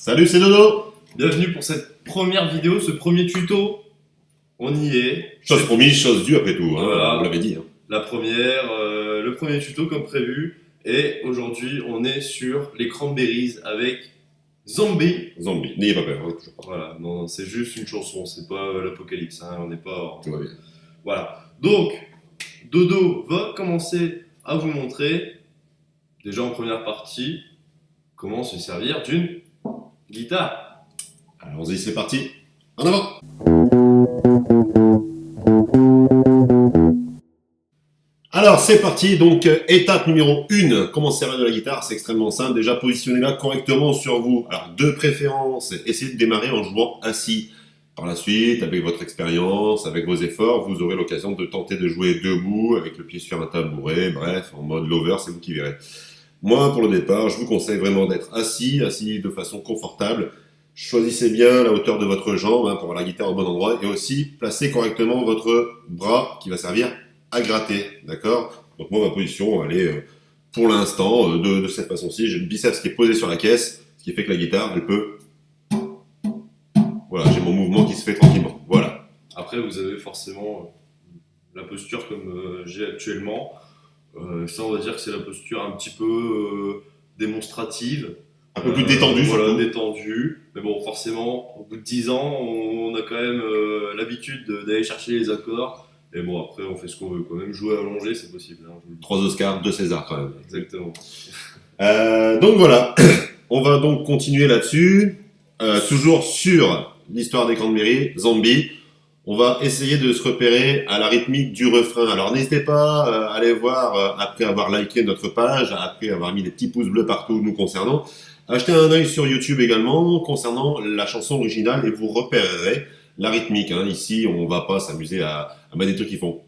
Salut, c'est Dodo. Bienvenue pour cette première vidéo, ce premier tuto. On y est. Chose promise, chose due après tout, hein, Voilà. vous l'avez dit. Hein. La première, le premier tuto comme prévu. Et aujourd'hui, on est sur les Cranberries avec Zombie. Zombie, n'ayez pas peur, hein, toujours pas. Voilà, non, c'est juste une chanson, c'est pas l'apocalypse, hein, on n'est pas... Tout va bien. Voilà, donc Dodo va commencer à vous montrer, déjà en première partie, comment se servir d'une guitare. Allons-y, c'est parti. En avant. Alors, c'est parti. Donc, étape numéro 1, comment se servir de la guitare. C'est extrêmement simple. Déjà, positionnez-la correctement sur vous. Alors, de préférence, essayez de démarrer en jouant assis. Par la suite, avec votre expérience, avec vos efforts, vous aurez l'occasion de tenter de jouer debout, avec le pied sur un tabouret, bref, en mode lover, c'est vous qui verrez. Moi, pour le départ, je vous conseille vraiment d'être assis de façon confortable. Choisissez bien la hauteur de votre jambe pour avoir la guitare au bon endroit et aussi placez correctement votre bras qui va servir à gratter, d'accord? Donc moi, ma position, elle est pour l'instant de cette façon-ci. J'ai le biceps qui est posé sur la caisse, ce qui fait que la guitare, elle peut... Voilà, j'ai mon mouvement qui se fait tranquillement, voilà. Après, vous avez forcément la posture comme j'ai actuellement. Ça, on va dire que c'est la posture un petit peu démonstrative. Un peu plus détendu, voilà, surtout. détendu. Mais bon, forcément, au bout de 10 ans, on a quand même l'habitude d'aller chercher les accords. Et bon, après, on fait ce qu'on veut. Quand même jouer allongé, c'est possible. Hein, 3 Oscars, 2 César quand même. Exactement. Donc voilà, on va donc continuer là-dessus. Toujours sur l'histoire des Cranberries, Zombie. On va essayer de se repérer à la rythmique du refrain. Alors n'hésitez pas à aller voir, après avoir liké notre page, après avoir mis des petits pouces bleus partout nous concernant, achetez un œil sur YouTube également concernant la chanson originale et vous repérerez la rythmique. Hein. Ici, on va pas s'amuser à mettre des trucs qui font...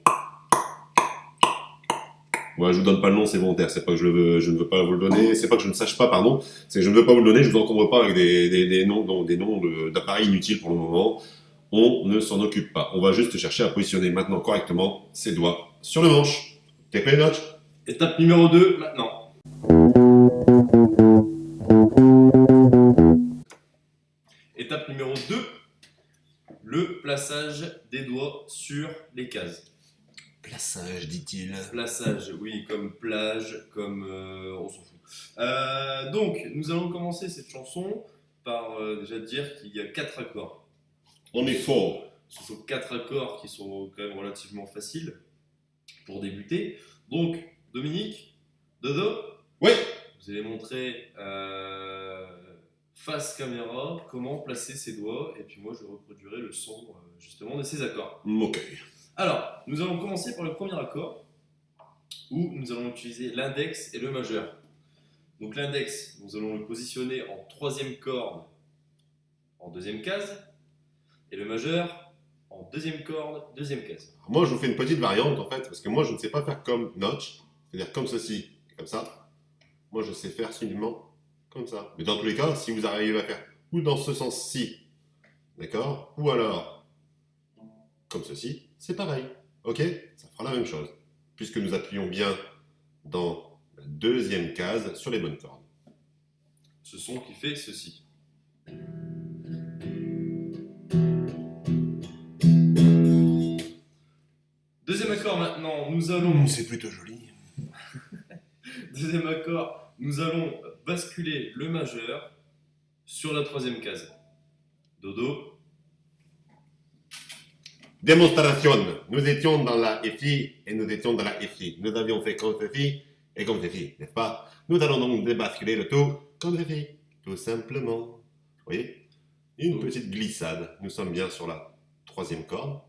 Moi, je vous donne pas le nom, c'est volontaire. C'est pas que je ne veux pas vous le donner. C'est pas que je ne sache pas, pardon. C'est que je ne veux pas vous le donner. Je vous encombre pas avec des noms d'appareils inutiles pour le moment. On ne s'en occupe pas. On va juste chercher à positionner maintenant correctement ses doigts sur le manche. T'es prêt, Notch? Étape numéro 2, maintenant. Étape numéro 2, le plaçage des doigts sur les cases. Plaçage, dit-il. Plaçage, oui, comme plage, comme... on s'en fout. Donc, nous allons commencer cette chanson par déjà dire qu'il y a 4 accords. On est fort. Ce sont 4 accords qui sont quand même relativement faciles pour débuter. Donc, Dominique, Dodo, Oui. vous allez montrer face caméra comment placer ses doigts et puis moi je reproduirai le son justement de ces accords. Ok. Alors, nous allons commencer par le premier accord où nous allons utiliser l'index et le majeur. Donc l'index, nous allons le positionner en 3e corde en 2e case et le majeur en 2e corde, 2e case. Alors moi, je vous fais une petite variante en fait, parce que moi, je ne sais pas faire comme Notch, c'est-à-dire comme ceci, comme ça. Moi, je sais faire simplement comme ça. Mais dans tous les cas, si vous arrivez à faire ou dans ce sens-ci, d'accord, ou alors comme ceci, c'est pareil. Ok? Ça fera la même chose, puisque nous appuyons bien dans la 2e case sur les bonnes cordes. Ce son qui fait ceci. Deuxième accord maintenant, nous allons... C'est plutôt joli. Deuxième accord, nous allons basculer le majeur sur la 3e case. Dodo. Démonstration. Nous étions dans la FI et nous étions dans la FI. Nous avions fait comme ceci et comme ceci, n'est-ce pas? Nous allons donc débasculer le tout comme ceci, tout simplement. Vous voyez? Une petite glissade. Nous sommes bien sur la 3e corde.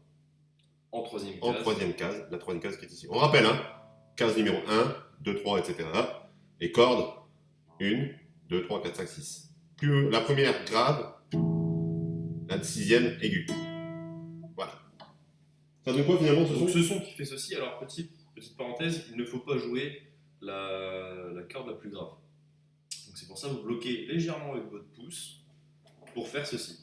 En 3e case. En 3e case, la 3e case qui est ici. On rappelle, hein, case numéro 1, 2, 3, etc. Et corde 1, 2, 3, 4, 5, 6. Plus la première grave, la 6e aiguë. Voilà. Ça donne quoi finalement ce son? Donc ce son qui fait ceci, alors petite parenthèse, il ne faut pas jouer la corde la plus grave. Donc c'est pour ça que vous bloquez légèrement avec votre pouce pour faire ceci.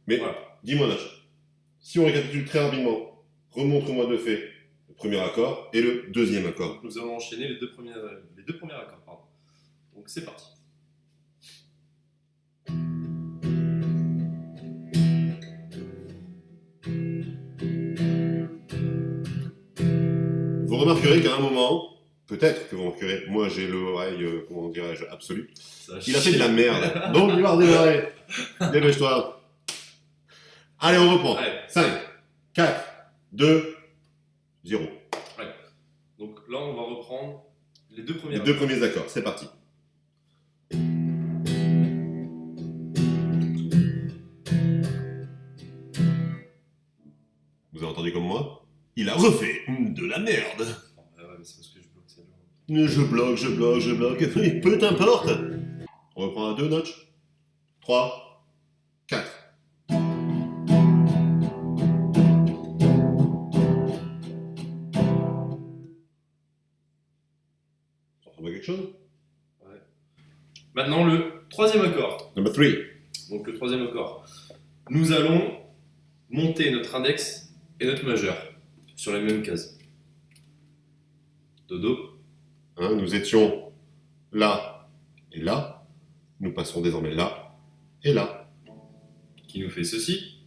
Mais voilà. Dis-moi Nash, si on récapitule très rapidement, remontre-moi de fait le premier accord et le deuxième accord. Donc, nous allons enchaîner les deux premiers accords. Pardon. Donc c'est parti. Vous remarquerez qu'à un moment, peut-être que vous remarquerez, moi j'ai l'oreille, comment dirais-je, absolue, il a fait de la merde. Donc il va redémarrer. Dépêche-toi. Allez, on reprend. Allez. 5, 4, 2, 0. Donc là, on va reprendre les deux premiers Les accords. deux premiers accords, c'est parti. Vous avez entendu comme moi? Il a refait de la merde. Ah ouais, mais c'est parce que je bloque celle-là. Je bloque, peu t'importe. On reprend à 2 notches. 3, 4. Ça ressemble à quelque chose? Maintenant, le troisième accord. Number 3. Donc le troisième accord. Nous allons monter notre index et notre majeur sur les mêmes cases. Dodo. Hein, nous étions là et là. Nous passons désormais là et là. Qui nous fait ceci.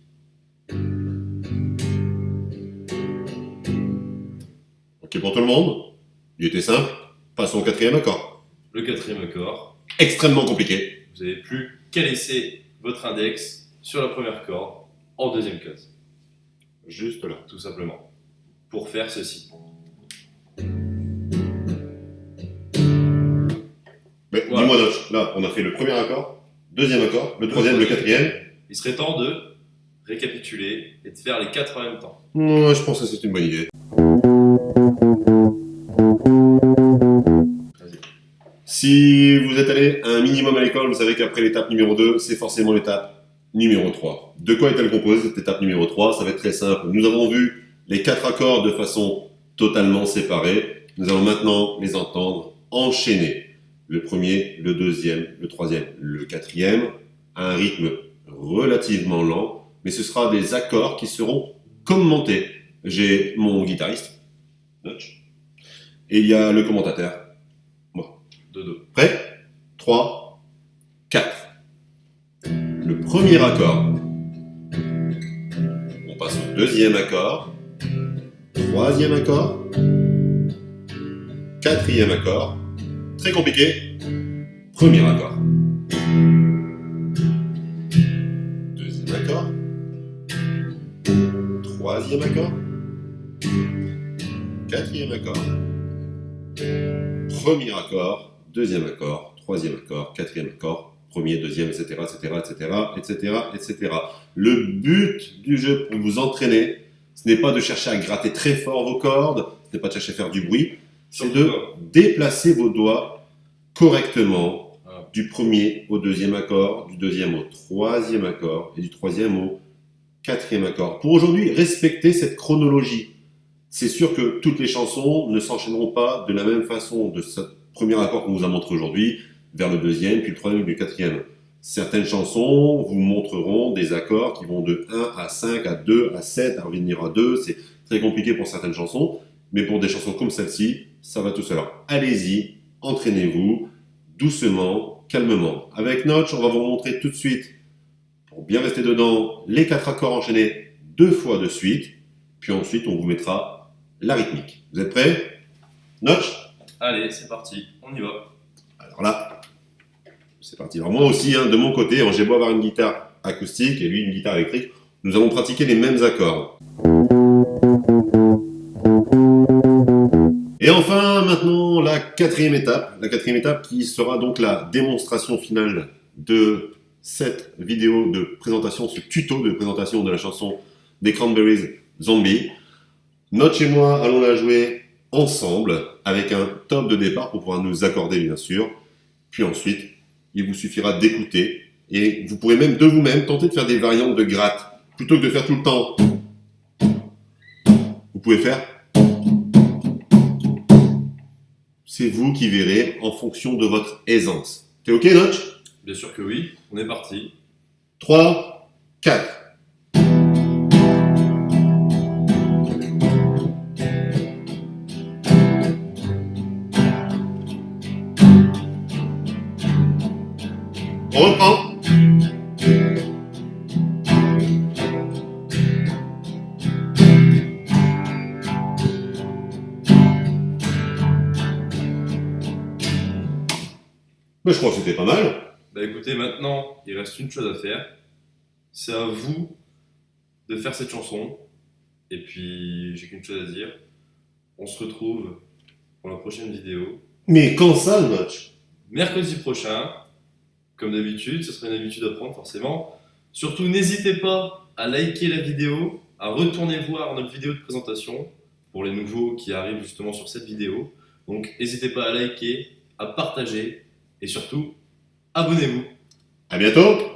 Ok pour tout le monde? Il était simple. Passons au quatrième accord. Le quatrième accord. Extrêmement compliqué. Vous n'avez plus qu'à laisser votre index sur la première corde en deuxième case. Juste là. Tout simplement. Pour faire ceci. Mais Voilà. dis-moi Notch, là on a fait le premier accord, deuxième accord, le troisième, le quatrième. Il serait temps de récapituler et de faire les quatre en même temps. Ouais, je pense que c'est une bonne idée. Vas-y. Si vous êtes allé un minimum à l'école, vous savez qu'après l'étape numéro 2, c'est forcément l'étape numéro 3. De quoi est-elle composée cette étape numéro 3? Ça va être très simple. Nous avons vu les 4 accords de façon totalement séparée. Nous allons maintenant les entendre enchaîner. Le premier, le deuxième, le troisième, le quatrième, à un rythme relativement lent, mais ce sera des accords qui seront commentés. J'ai mon guitariste, Notch, et il y a le commentateur, moi. Dodo. Prêt? 3, 4. Le premier accord. On passe au deuxième accord, troisième accord, quatrième accord. Très compliqué. Premier accord. Deuxième accord. Troisième accord. Quatrième accord. Premier accord. Deuxième accord. Troisième accord. Quatrième accord. Premier, deuxième, etc., etc., etc., etc., etc. Le but du jeu pour vous entraîner, ce n'est pas de chercher à gratter très fort vos cordes, ce n'est pas de chercher à faire du bruit, c'est de déplacer vos doigts correctement du premier au deuxième accord, du deuxième au troisième accord et du troisième au quatrième accord. Pour aujourd'hui, respectez cette chronologie. C'est sûr que toutes les chansons ne s'enchaîneront pas de la même façon de ce premier accord qu'on vous a montré aujourd'hui vers le deuxième, puis le troisième, puis le quatrième. Certaines chansons vous montreront des accords qui vont de 1 à 5, à 2, à 7, à revenir à 2. C'est très compliqué pour certaines chansons, mais pour des chansons comme celle-ci, ça va tout seul. Alors, allez-y, entraînez-vous, doucement, calmement. Avec Notch, on va vous montrer tout de suite, pour bien rester dedans, les 4 accords enchaînés 2 fois de suite, puis ensuite on vous mettra la rythmique. Vous êtes prêts? Notch? Allez, c'est parti, on y va. Alors là, c'est parti. Alors moi aussi, hein, de mon côté, j'ai beau avoir une guitare acoustique et lui une guitare électrique, nous allons pratiquer les mêmes accords. Et enfin, maintenant, la quatrième étape qui sera donc la démonstration finale de cette vidéo de présentation, ce tuto de présentation de la chanson des Cranberries, Zombie. Notch et moi allons la jouer ensemble avec un top de départ pour pouvoir nous accorder bien sûr. Puis ensuite, il vous suffira d'écouter et vous pourrez même de vous-même tenter de faire des variantes de gratte. Plutôt que de faire tout le temps, vous pouvez faire. C'est vous qui verrez en fonction de votre aisance. T'es ok, Notch? Bien sûr que oui, on est parti. 3, 4. On reprend. Mais je crois que c'était pas mal. Bah écoutez, maintenant, il reste une chose à faire. C'est à vous de faire cette chanson. Et puis, j'ai qu'une chose à dire. On se retrouve pour la prochaine vidéo. Mais quand ça, le match? Mercredi prochain, comme d'habitude, ce sera une habitude à prendre forcément. Surtout, n'hésitez pas à liker la vidéo, à retourner voir notre vidéo de présentation pour les nouveaux qui arrivent justement sur cette vidéo. Donc, n'hésitez pas à liker, à partager et surtout, abonnez-vous. À bientôt.